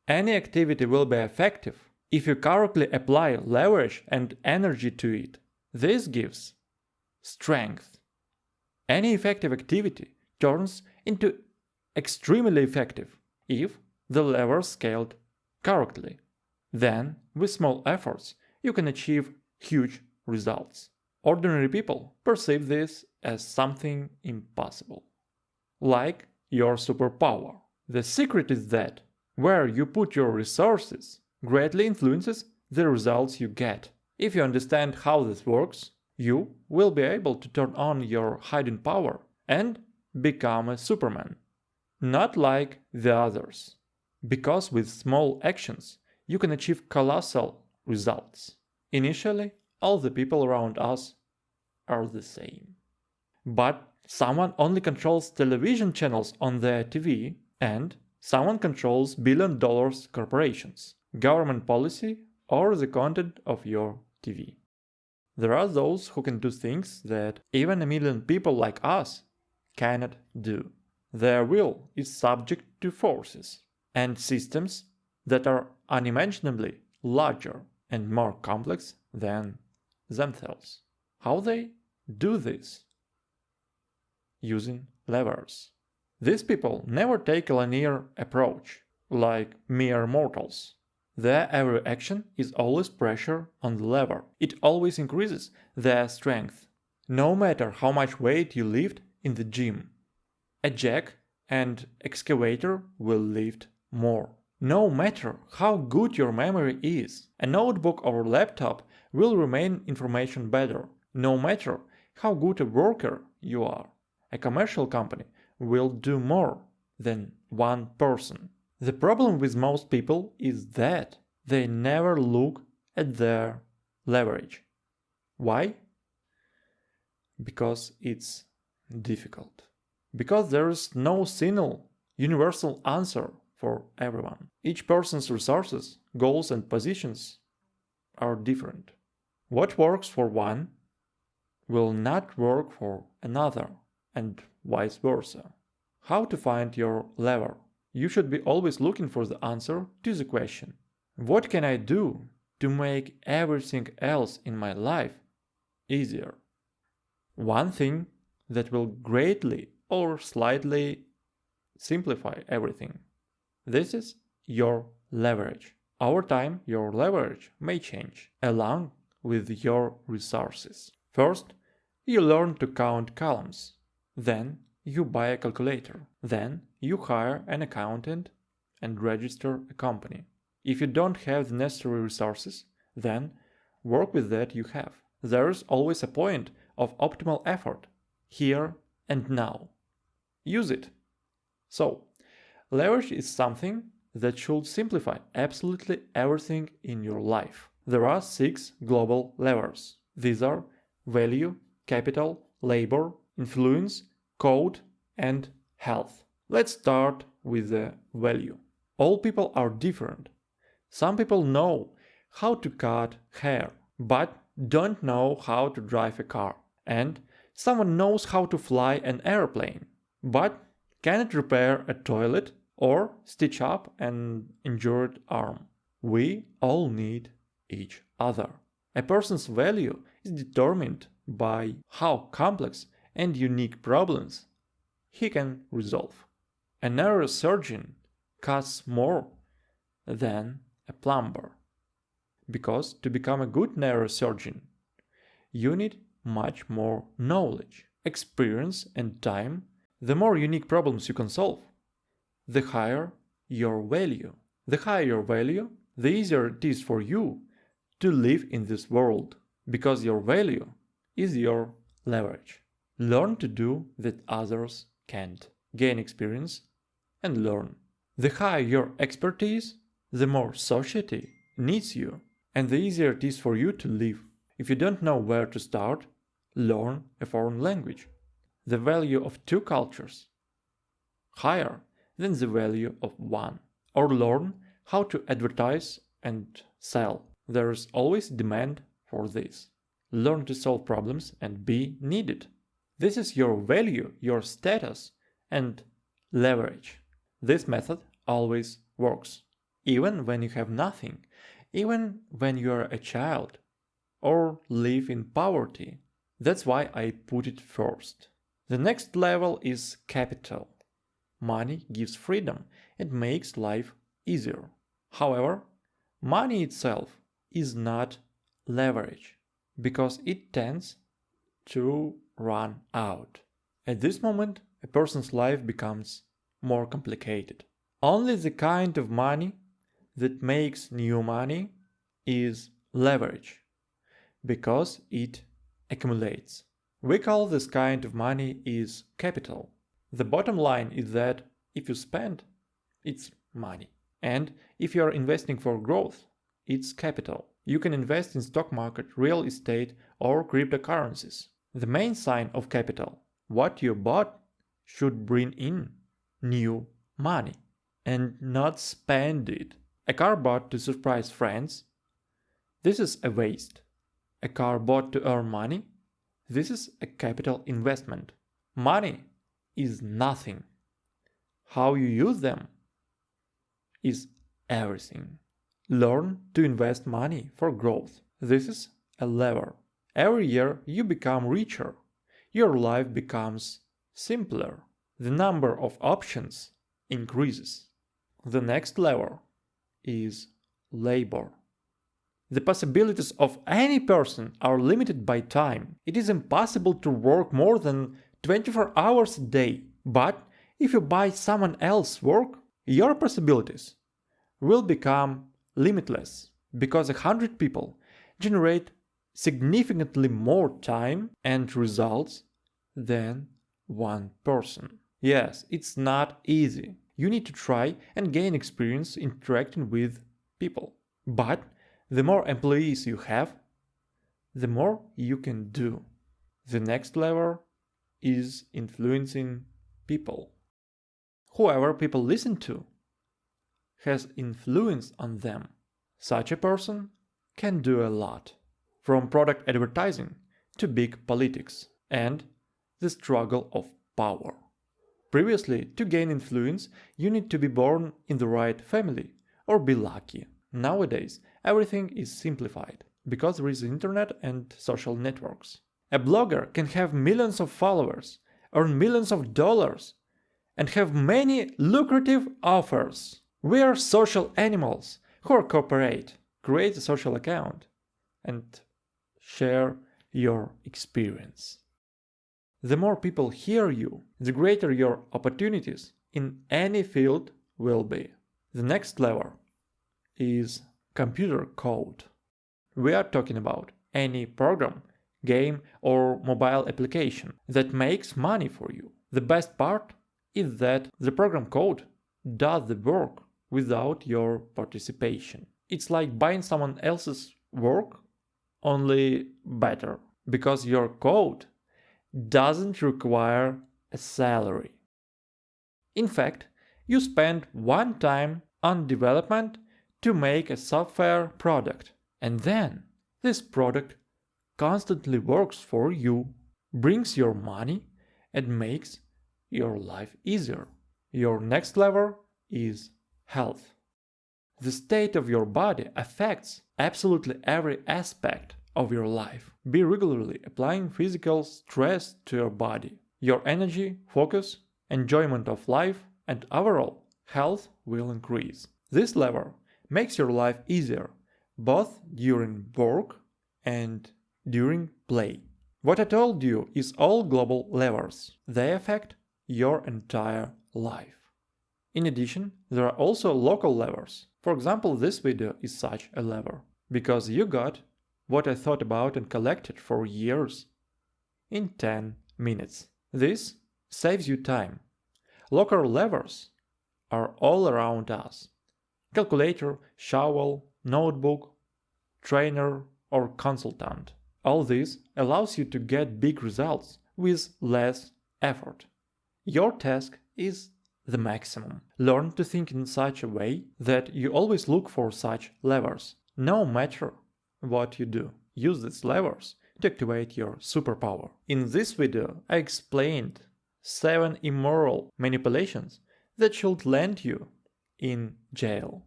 Any activity will be effective if you correctly apply leverage and energy to it. This gives strength. Any effective activity turns into extremely effective if the lever is scaled correctly. Then, with small efforts, you can achieve huge results. Ordinary people perceive this as something impossible, like your superpower. The secret is that where you put your resources greatly influences the results you get. If you understand how this works, you will be able to turn on your hidden power and become a Superman. Not like the others. Because with small actions, you can achieve colossal results. Initially, all the people around us are the same. But someone only controls television channels on their TV, and someone controls billion-dollar corporations, government policy, or the content of your TV. There are those who can do things that even a million people like us cannot do. Their will is subject to forces and systems that are unimaginably larger and more complex than themselves. How they do this? Using levers. These people never take a linear approach, like mere mortals. Their every action is always pressure on the lever. It always increases their strength. No matter how much weight you lift in the gym, a jack and excavator will lift more. No matter how good your memory is, a notebook or laptop will remain information better. No matter how good a worker you are, a commercial company will do more than one person. The problem with most people is that they never look at their leverage. Why? Because it's difficult. Because there is no single, universal answer for everyone. Each person's resources, goals, and positions are different. What works for one will not work for another, and vice versa. How to find your lever? You should be always looking for the answer to the question: what can I do to make everything else in my life easier? One thing that will greatly or slightly simplify everything. This is your leverage. Over time, your leverage may change along with your resources. First, you learn to count columns. Then, you buy a calculator. Then, you hire an accountant and register a company. If you don't have the necessary resources, then work with that you have. There is always a point of optimal effort, here and now. Use it. So, leverage is something that should simplify absolutely everything in your life. There are 6 global levers. These are value, capital, labor, influence, code, and health. Let's start with the value. All people are different. Some people know how to cut hair, but don't know how to drive a car. And someone knows how to fly an airplane, but cannot repair a toilet or stitch up an injured arm. We all need each other. A person's value is determined by how complex and unique problems he can resolve. A neurosurgeon costs more than a plumber, because to become a good neurosurgeon, you need much more knowledge, experience, and time. The more unique problems you can solve, the higher your value. The higher your value, the easier it is for you to live in this world, because your value is your leverage. Learn to do that others can't. Gain experience and learn. The higher your expertise, the more society needs you, and the easier it is for you to live. If you don't know where to start, learn a foreign language. The value of 2 cultures higher than the value of 1. Or learn how to advertise and sell. There is always demand for this. Learn to solve problems and be needed. This is your value, your status, and leverage. This method always works. even when you have nothing, even when you are a child or live in poverty. That's why I put it first. The next level is capital. Money gives freedom and makes life easier. However, money itself is not leverage because it tends to run out. At this moment, a person's life becomes more complicated. Only the kind of money that makes new money is leverage because it accumulates. We call this kind of money is capital. The bottom line is that if you spend, it's money. And if you are investing for growth, it's capital. You can invest in stock market, real estate, or cryptocurrencies. The main sign of capital, what you bought, should bring in new money and not spend it. A car bought to surprise friends, this is a waste. A car bought to earn money, this is a capital investment. Money is nothing. How you use them is everything. Learn to invest money for growth. This is a lever. Every year you become richer. Your life becomes simpler. The number of options increases. The next lever is labor. The possibilities of any person are limited by time. It is impossible to work more than 24 hours a day. But if you buy someone else's work, your possibilities will become limitless because 100 people generate significantly more time and results than one person. Yes, it's not easy. You need to try and gain experience interacting with people. But the more employees you have, the more you can do. The next level is influencing people. Whoever people listen to has influence on them. Such a person can do a lot, from product advertising to big politics and the struggle of power. Previously, to gain influence, you need to be born in the right family or be lucky. Nowadays, everything is simplified because there is internet and social networks. A blogger can have millions of followers, earn millions of dollars, and have many lucrative offers. We are social animals who cooperate, create a social account, and share your experience. The more people hear you, the greater your opportunities in any field will be. The next level is computer code. We are talking about any program, game, or mobile application that makes money for you. The best part is that the program code does the work without your participation. It's like buying someone else's work, only better, because your code doesn't require a salary. In fact, you spend one time on development to make a software product, and then this product constantly works for you, brings your money, and makes your life easier. Your next level is health. The state of your body affects absolutely every aspect of your life. Be regularly applying physical stress to your body. Your energy, focus, enjoyment of life, and overall health will increase. This level makes your life easier, both during work and during play. What I told you is all global levers. They affect your entire life. In addition, there are also local levers. For example, this video is such a lever, because you got what I thought about and collected for years in 10 minutes. This saves you time. Local levers are all around us. Calculator, shovel, notebook, trainer, or consultant. All this allows you to get big results with less effort. Your task is the maximum. Learn to think in such a way that you always look for such levers. No matter what you do, use these levers to activate your superpower. In this video, I explained 7 immoral manipulations that should land you in jail.